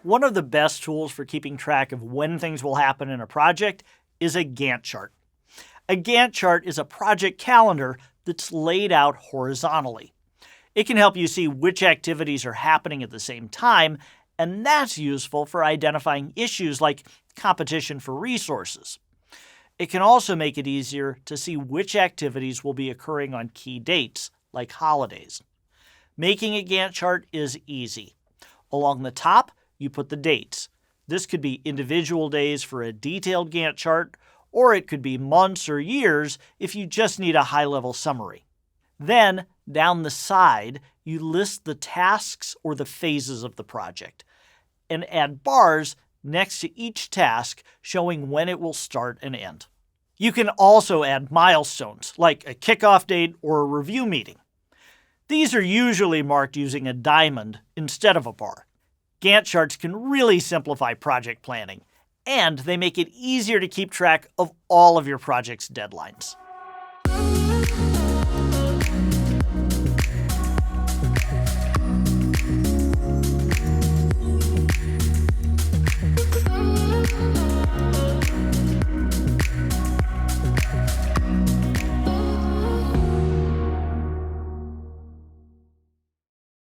One of the best tools for keeping track of when things will happen in a project is a Gantt chart. A Gantt chart is a project calendar that's laid out horizontally. It can help you see which activities are happening at the same time, and that's useful for identifying issues like competition for resources. It can also make it easier to see which activities will be occurring on key dates, like holidays. Making a Gantt chart is easy. Along the top, you put the dates. This could be individual days for a detailed Gantt chart, or it could be months or years if you just need a high-level summary. Then, down the side, you list the tasks or the phases of the project, and add bars next to each task showing when it will start and end. You can also add milestones, like a kickoff date or a review meeting. These are usually marked using a diamond instead of a bar. Gantt charts can really simplify project planning, and they make it easier to keep track of all of your project's deadlines.